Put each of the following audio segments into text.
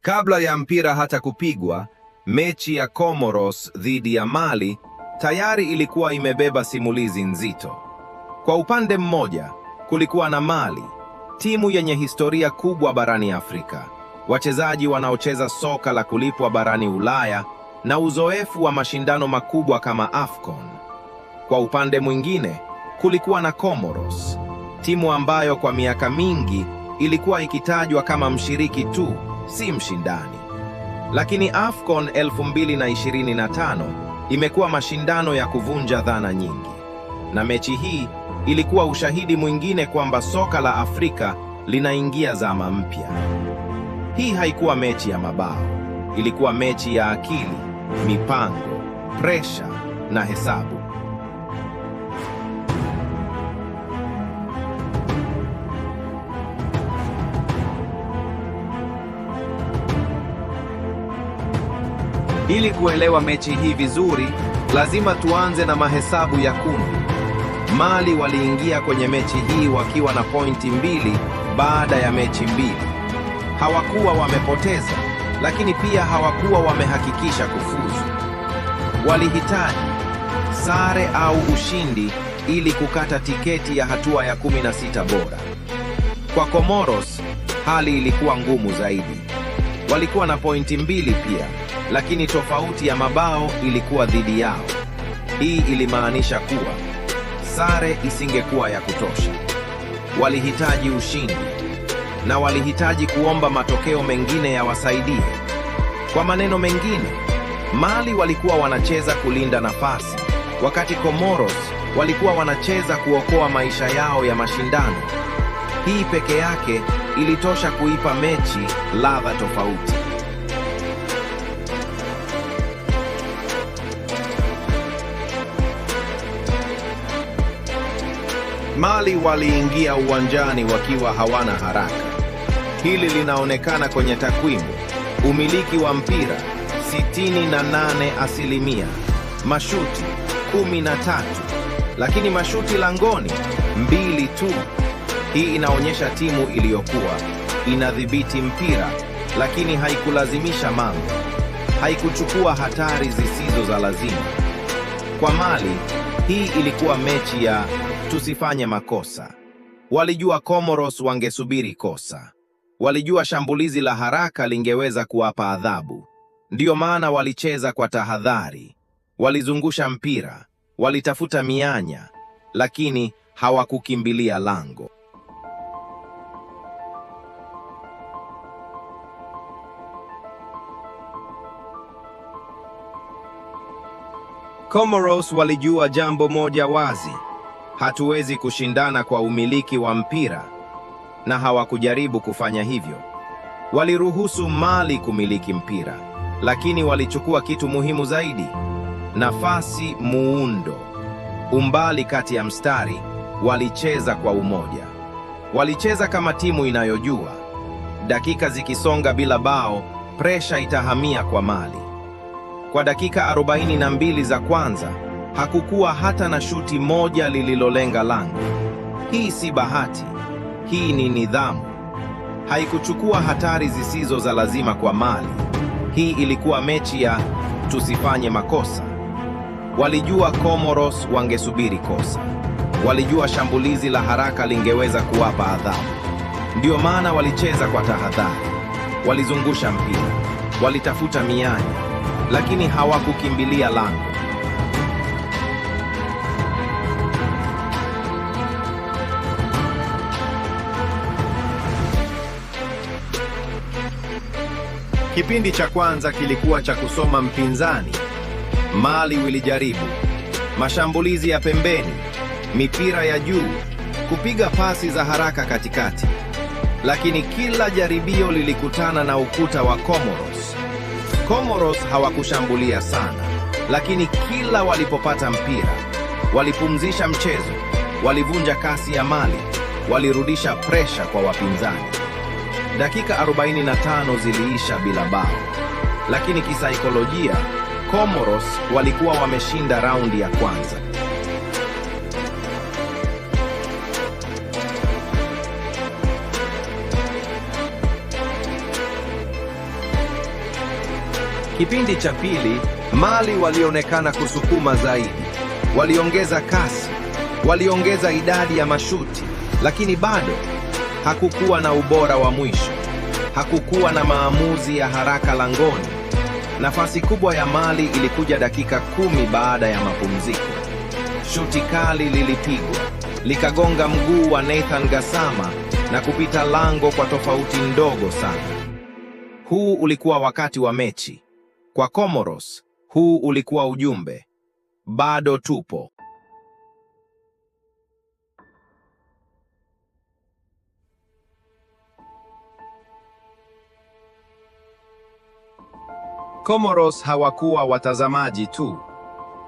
Kabla ya mpira hata kupigwa, mechi ya Comoros dhidi ya Mali tayari ilikuwa imebeba simulizi nzito. Kwa upande mmoja, kulikuwa na Mali, timu yenye historia kubwa barani Afrika, wachezaji wanaocheza soka la kulipwa barani Ulaya na uzoefu wa mashindano makubwa kama AFCON. Kwa upande mwingine, kulikuwa na Comoros, timu ambayo kwa miaka mingi ilikuwa ikitajwa kama mshiriki tu, si mshindani. Lakini AFCON 2025 imekuwa mashindano ya kuvunja dhana nyingi. Na mechi hii ilikuwa ushahidi mwingine kwamba soka la Afrika linaingia zama mpya. Hii haikuwa mechi ya mabao, ilikuwa mechi ya akili, mipango, presha na hesabu. Ili kuelewa mechi hii vizuri, lazima tuanze na mahesabu ya kundi. Mali waliingia kwenye mechi hii wakiwa na pointi 2 baada ya mechi 2. Hawakuwa wamepoteza, lakini pia hawakuwa wamehakikisha kufuzu. Walihitaji sare au ushindi ili kukata tiketi ya hatua ya 16 bora. Kwa Comoros, hali ilikuwa ngumu zaidi. Walikuwa na pointi 2 pia, lakini tofauti ya mabao ilikuwa dhidi yao. Hii ilimaanisha kuwa sare isingekuwa ya kutosha. Walihitaji ushindi, na walihitaji kuomba matokeo mengine yawasaidie. Kwa maneno mengine, Mali walikuwa wanacheza kulinda nafasi, wakati Comoros walikuwa wanacheza kuokoa maisha yao ya mashindano. Hii peke yake ilitosha kuipa mechi ladha tofauti. Mali waliingia uwanjani wakiwa hawana haraka. Hili linaonekana kwenye takwimu. Umiliki wa mpira 68%, mashuti 13, lakini mashuti langoni 2 tu. Hii inaonyesha timu iliyokuwa inadhibiti mpira, lakini haikulazimisha mambo. Haikuchukua hatari zisizo za lazima. Kwa Mali, hii ilikuwa mechi ya tusifanye makosa. Walijua Comoros wangesubiri kosa. Walijua shambulizi la haraka lingeweza kuwapa adhabu. Ndiyo maana walicheza kwa tahadhari. Walizungusha mpira, walitafuta mianya, lakini hawakukimbilia lango. Comoros walijua jambo moja wazi: hatuwezi kushindana kwa umiliki wa mpira, na hawakujaribu kufanya hivyo. Waliruhusu Mali kumiliki mpira, lakini walichukua kitu muhimu zaidi: nafasi, muundo, umbali kati ya mstari. Walicheza kwa umoja. Walicheza kama timu inayojua dakika zikisonga bila bao, presha itahamia kwa Mali. Kwa dakika 42 za kwanza, hakukuwa hata na shuti moja lililolenga lango. Hii si bahati, hii ni nidhamu. Haikuchukua hatari zisizo za lazima kwa Mali. Hii ilikuwa mechi ya tusifanye makosa. Walijua Comoros wangesubiri kosa. Walijua shambulizi la haraka lingeweza kuwapa adhabu. Ndiyo maana walicheza kwa tahadhari. Walizungusha mpira, walitafuta mianya, lakini hawakukimbilia lango. Kipindi cha kwanza kilikuwa cha kusoma mpinzani. Mali wilijaribu mashambulizi ya pembeni, mipira ya juu, kupiga pasi za haraka katikati, lakini kila jaribio lilikutana na ukuta wa Comoros. Comoros hawakushambulia sana, lakini kila walipopata mpira, walipumzisha mchezo, walivunja kasi ya Mali, walirudisha presha kwa wapinzani. Dakika 45 ziliisha bila bao, lakini kisaikolojia, Comoros walikuwa wameshinda raundi ya kwanza. Kipindi cha pili, Mali walionekana kusukuma zaidi. Waliongeza kasi, waliongeza idadi ya mashuti, lakini bado hakukuwa na ubora wa mwisho. Hakukuwa na maamuzi ya haraka langoni. Nafasi kubwa ya Mali ilikuja dakika 10 baada ya mapumziko. Shuti kali lilipigwa, likagonga mguu wa Nathan Gassama na kupita lango kwa tofauti ndogo sana. Huu ulikuwa wakati wa mechi. Kwa Comoros, huu ulikuwa ujumbe: bado tupo. Comoros hawakuwa watazamaji tu.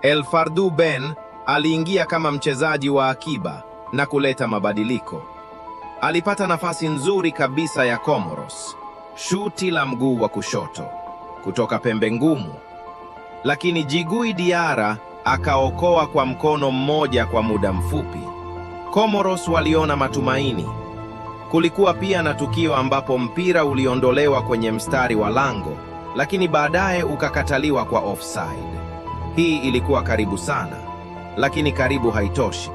El Fardou Ben aliingia kama mchezaji wa akiba na kuleta mabadiliko. Alipata nafasi nzuri kabisa ya Comoros, shuti la mguu wa kushoto kutoka pembe ngumu, lakini Djigui Diarra akaokoa kwa mkono mmoja kwa muda mfupi. Comoros waliona matumaini. Kulikuwa pia na tukio ambapo mpira uliondolewa kwenye mstari wa lango, lakini baadaye ukakataliwa kwa offside. Hii ilikuwa karibu sana, lakini karibu haitoshi.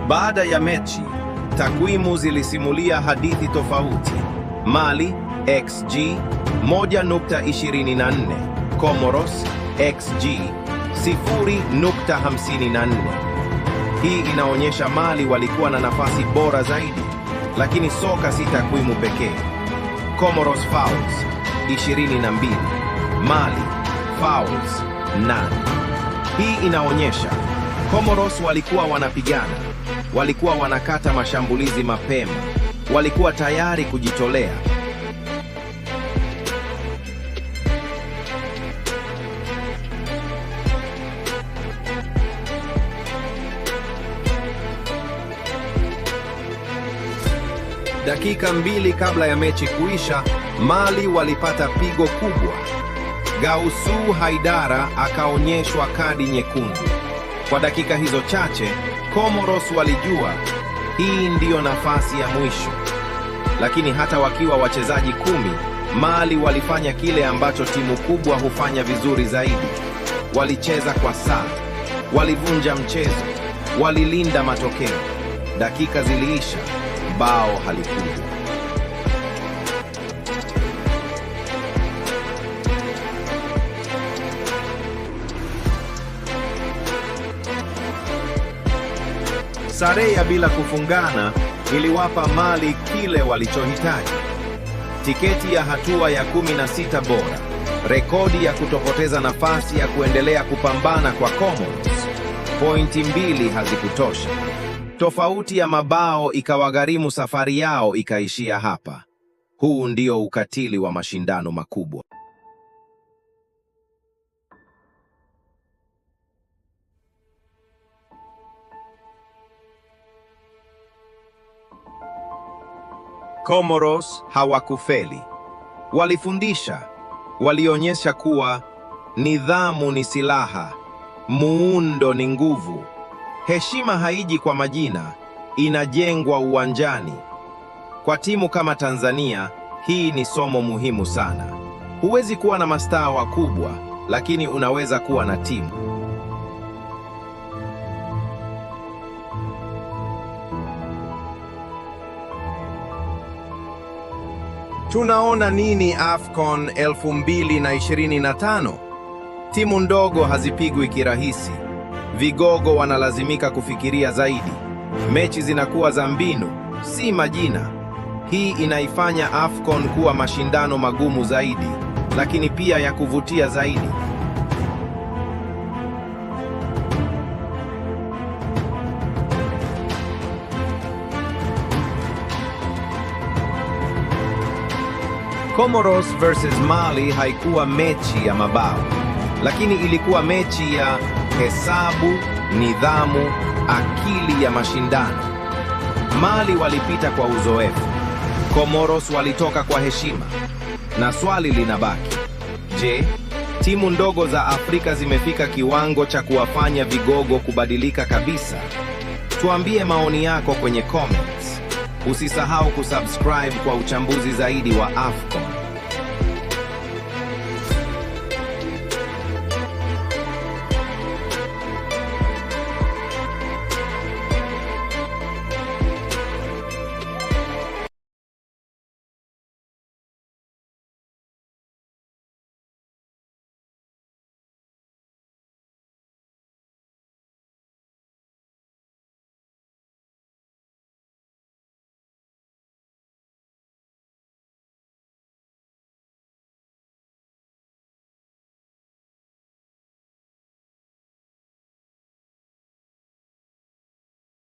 Baada ya mechi, takwimu zilisimulia hadithi tofauti. Mali XG 1.24, Comoros XG 0.54. Hii inaonyesha Mali walikuwa na nafasi bora zaidi, lakini soka si takwimu pekee. Comoros fouls 22, Mali fouls 8. Hii inaonyesha Comoros walikuwa wanapigana, walikuwa wanakata mashambulizi mapema, walikuwa tayari kujitolea. Dakika 2 kabla ya mechi kuisha, Mali walipata pigo kubwa. Gausu Haidara akaonyeshwa kadi nyekundu. Kwa dakika hizo chache, Comoros walijua hii ndiyo nafasi ya mwisho. Lakini hata wakiwa wachezaji 10, Mali walifanya kile ambacho timu kubwa hufanya vizuri zaidi. Walicheza kwa saa, walivunja mchezo, walilinda matokeo. Dakika ziliisha, bao halikuja. Sare ya bila kufungana iliwapa Mali kile walichohitaji: tiketi ya hatua ya 16 bora, rekodi ya kutopoteza nafasi ya kuendelea kupambana kwa Comoros. Pointi 2 hazikutosha. Tofauti ya mabao ikawagharimu safari yao ikaishia hapa. Huu ndio ukatili wa mashindano makubwa. Comoros hawakufeli. Walifundisha, walionyesha kuwa nidhamu ni silaha, muundo ni nguvu. Heshima haiji kwa majina, inajengwa uwanjani. Kwa timu kama Tanzania, hii ni somo muhimu sana. Huwezi kuwa na mastaa wakubwa, lakini unaweza kuwa na timu. Tunaona nini AFCON 2025? Timu ndogo hazipigwi kirahisi. Vigogo wanalazimika kufikiria zaidi. Mechi zinakuwa za mbinu, si majina. Hii inaifanya AFCON kuwa mashindano magumu zaidi, lakini pia ya kuvutia zaidi. Comoros versus Mali haikuwa mechi ya mabao, lakini ilikuwa mechi ya hesabu, nidhamu, akili ya mashindano. Mali walipita kwa uzoefu, Comoros walitoka kwa heshima. Na swali linabaki: je, Timu ndogo za Afrika zimefika kiwango cha kuwafanya vigogo kubadilika kabisa. Tuambie maoni yako kwenye comments. Usisahau kusubscribe kwa uchambuzi zaidi wa AFCON.